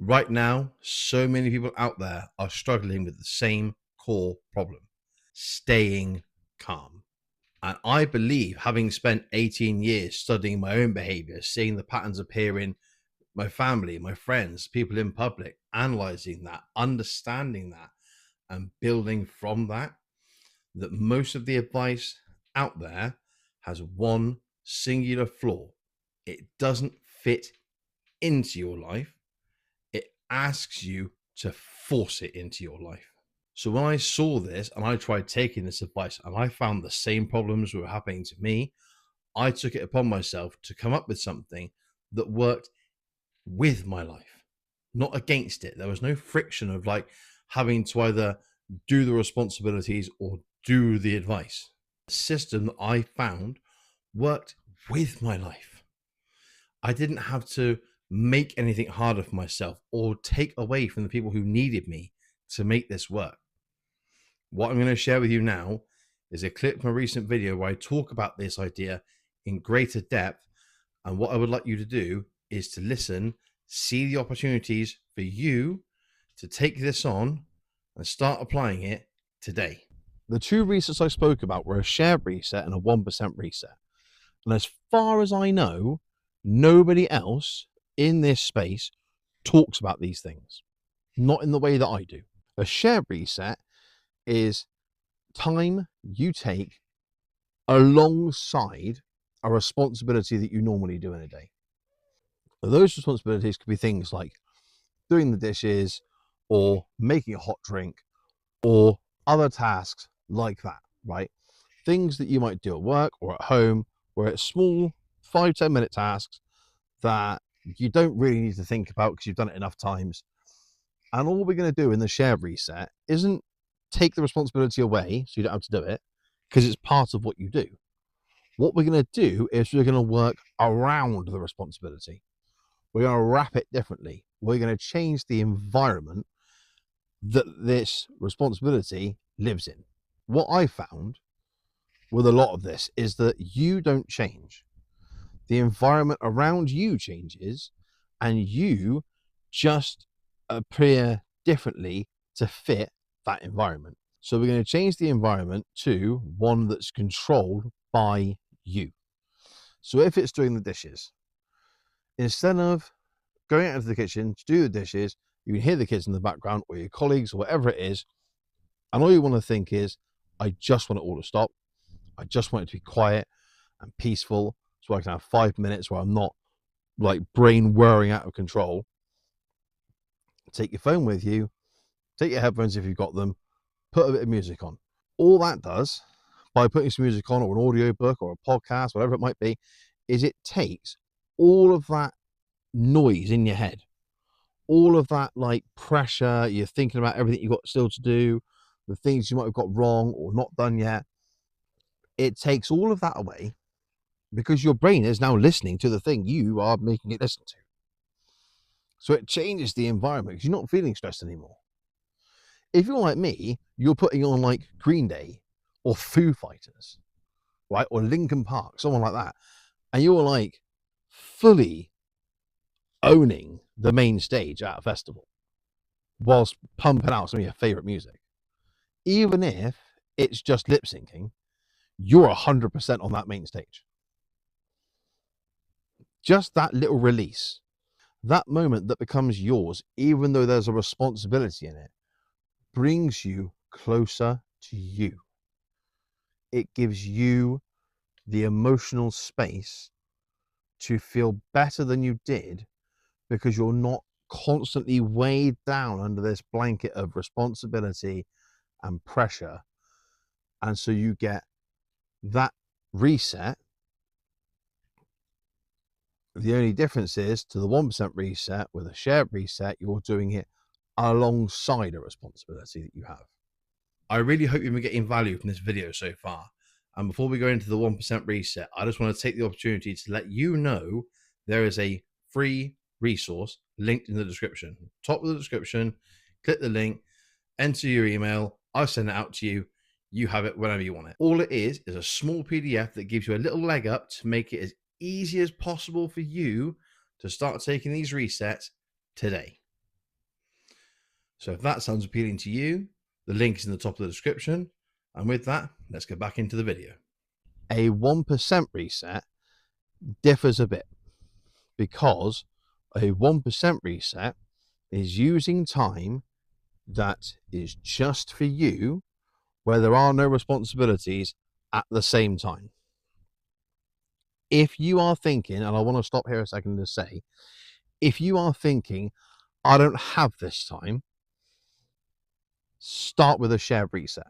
Right now, so many people out there are struggling with the same core problem, staying calm. And I believe, having spent 18 years studying my own behavior, seeing the patterns appear in my family, my friends, people in public, analyzing that, understanding that, and building from that, that most of the advice out there has one singular flaw. It doesn't fit into your life. It asks you to force it into your life. So when I saw this and I tried taking this advice and I found the same problems were happening to me, I took it upon myself to come up with something that worked with my life, not against it. There was no friction of like having to either do the responsibilities or do the advice. The system that I found worked with my life. I didn't have to make anything harder for myself or take away from the people who needed me to make this work. What I'm going to share with you now is a clip from a recent video where I talk about this idea in greater depth. And what I would like you to do is to listen, see the opportunities for you to take this on and start applying it today. The two resets I spoke about were a shared reset and a 1% reset. And as far as I know, nobody else in this space talks about these things, not in the way that I do. A shared reset is time you take alongside a responsibility that you normally do in a day. Those responsibilities could be things like doing the dishes or making a hot drink or other tasks like that, right? Things that you might do at work or at home where it's small 5-10 minute tasks that you don't really need to think about because you've done it enough times. And all we're going to do in the share reset isn't take the responsibility away so you don't have to do it, because it's part of what you do. What we're going to do is we're going to work around the responsibility. We're going to wrap it differently. We're going to change the environment that this responsibility lives in. What I found with a lot of this is that you don't change. The environment around you changes, and you just appear differently to fit that environment. So we're going to change the environment to one that's controlled by you. So if it's doing the dishes, instead of going out into the kitchen to do the dishes, you can hear the kids in the background or your colleagues or whatever it is, and all you want to think is, I just want it all to stop. I just want it to be quiet and peaceful so I can have 5 minutes where I'm not like brain whirring out of control. Take your phone with you, take your headphones if you've got them, put a bit of music on. All that does, by putting some music on or an audio book or a podcast, whatever it might be, is it takes all of that noise in your head, all of that like pressure, you're thinking about everything you've got still to do, the things you might have got wrong or not done yet. It takes all of that away because your brain is now listening to the thing you are making it listen to. So it changes the environment because you're not feeling stressed anymore. If you're like me, you're putting on like Green Day or Foo Fighters, right? Or Linkin Park, someone like that. And you're like fully owning the main stage at a festival whilst pumping out some of your favorite music. Even if it's just lip syncing, you're 100% on that main stage. Just that little release, that moment that becomes yours, even though there's a responsibility in it, brings you closer to you. It gives you the emotional space to feel better than you did because you're not constantly weighed down under this blanket of responsibility and pressure. And so you get that reset. The only difference is to the 1% reset with a shared reset, you're doing it alongside a responsibility that you have. I really hope you've been getting value from this video so far. And before we go into the 1% reset, I just want to take the opportunity to let you know there is a free resource linked in the description. Top of the description, click the link, enter your email, I'll send it out to you. You have it whenever you want it. All it is a small PDF that gives you a little leg up to make it as easy as possible for you to start taking these resets today. So if that sounds appealing to you, the link is in the top of the description. And with that, let's get back into the video. A 1% reset differs a bit because a 1% reset is using time that is just for you, where there are no responsibilities at the same time. If you are thinking, and I want to stop here a second to say, if you are thinking, I don't have this time, start with a shared reset.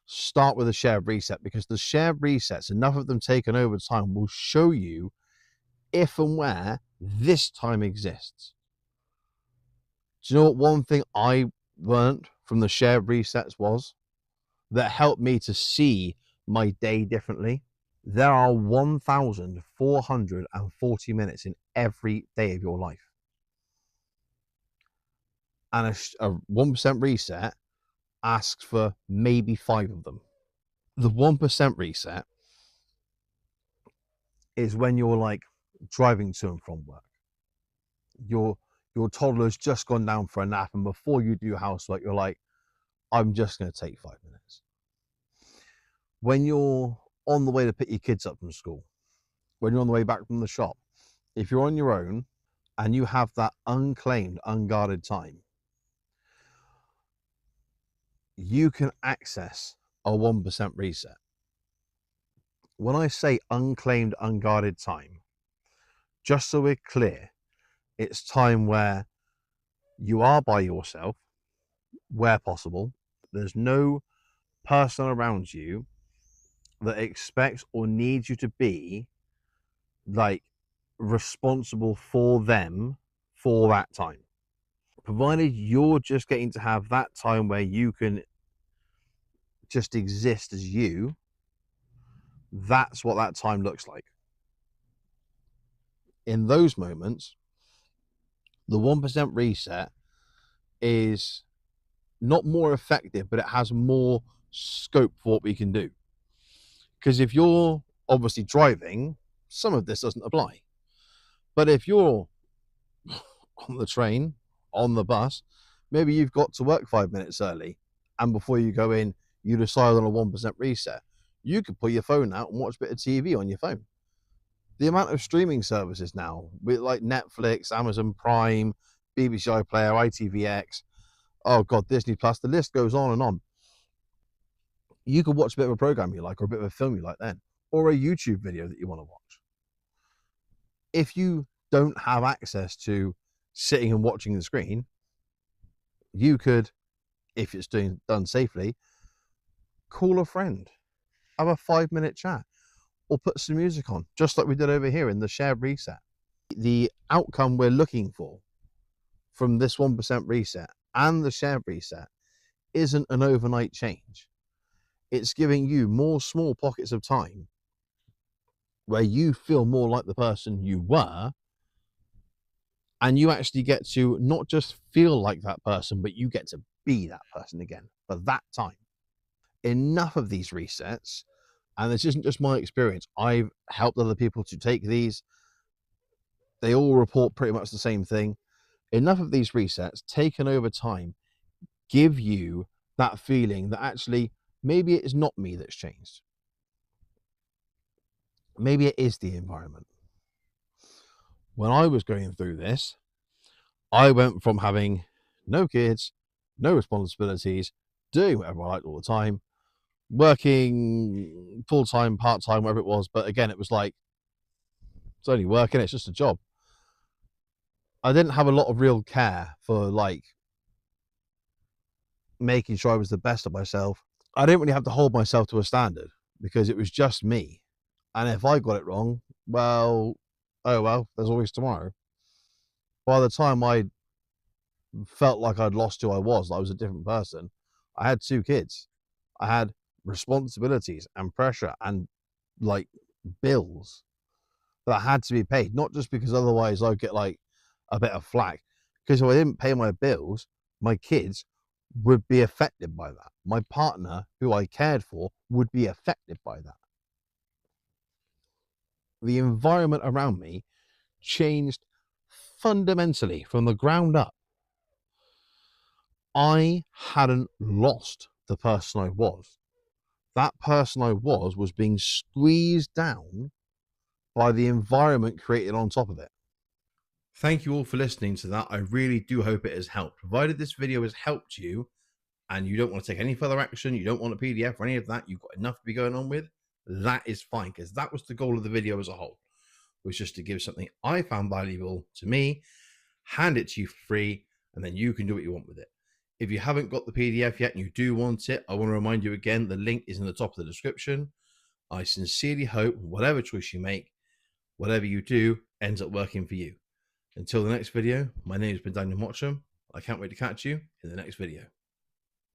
Start with a shared reset, because the shared resets, enough of them taken over time, will show you if and where this time exists. Do you know what one thing I learned from the shared resets was that helped me to see my day differently? There are 1,440 minutes in every day of your life. And a 1% reset asks for maybe 5 of them. The 1% reset is when you're like driving to and from work. Your toddler's just gone down for a nap, and before you do housework, you're like, I'm just going to take 5 minutes. When you're on the way to pick your kids up from school, when you're on the way back from the shop, if you're on your own and you have that unclaimed, unguarded time, you can access a 1% reset. When I say unclaimed, unguarded time, just so we're clear, it's time where you are by yourself, where possible. There's no person around you that expects or needs you to be like responsible for them for that time. Provided you're just getting to have that time where you can just exist as you, that's what that time looks like. In those moments, the 1% reset is not more effective, but it has more scope for what we can do. Because if you're obviously driving, some of this doesn't apply. But if you're on the train, on the bus, maybe you've got to work 5 minutes early, and before you go in, you decide on a 1% reset. You could pull your phone out and watch a bit of TV on your phone. The amount of streaming services now, with like Netflix, Amazon Prime, BBC iPlayer, ITVX, oh God, Disney Plus, the list goes on and on. You could watch a bit of a program you like, or a bit of a film you like then, or a YouTube video that you want to watch. If you don't have access to sitting and watching the screen, you could, if it's done safely, call a friend, have a 5-minute chat, or put some music on, just like we did over here in the shared reset. The outcome we're looking for from this 1% reset and the shared reset isn't an overnight change. It's giving you more small pockets of time where you feel more like the person you were, and you actually get to not just feel like that person, but you get to be that person again for that time. Enough of these resets, and this isn't just my experience. I've helped other people to take these. They all report pretty much the same thing. Enough of these resets taken over time give you that feeling that actually maybe it is not me that's changed. Maybe it is the environment. When I was going through this, I went from having no kids, no responsibilities, doing whatever I liked all the time, working full-time, part-time, whatever it was. But again, it was like, it's only working, it's just a job. I didn't have a lot of real care for like making sure I was the best of myself. I didn't really have to hold myself to a standard because it was just me. And if I got it wrong, well, oh well, there's always tomorrow. By the time I felt like I'd lost who I was a different person, I had 2 kids. I had responsibilities and pressure and like bills that had to be paid, not just because otherwise I'd get like a bit of flack. Because if I didn't pay my bills, my kids would be affected by that. My partner, who I cared for, would be affected by that. The environment around me changed fundamentally from the ground up. I hadn't lost the person I was. That person I was being squeezed down by the environment created on top of it. Thank you all for listening to that. I really do hope it has helped. Provided this video has helped you and you don't want to take any further action, you don't want a PDF or any of that, you've got enough to be going on with, that is fine, because that was the goal of the video as a whole, was just to give something I found valuable to me, hand it to you for free, and then you can do what you want with it. If you haven't got the PDF yet and you do want it, I want to remind you again, the link is in the top of the description. I sincerely hope whatever choice you make, whatever you do, ends up working for you. Until the next video, my name has been Daniel Mottram. I can't wait to catch you in the next video.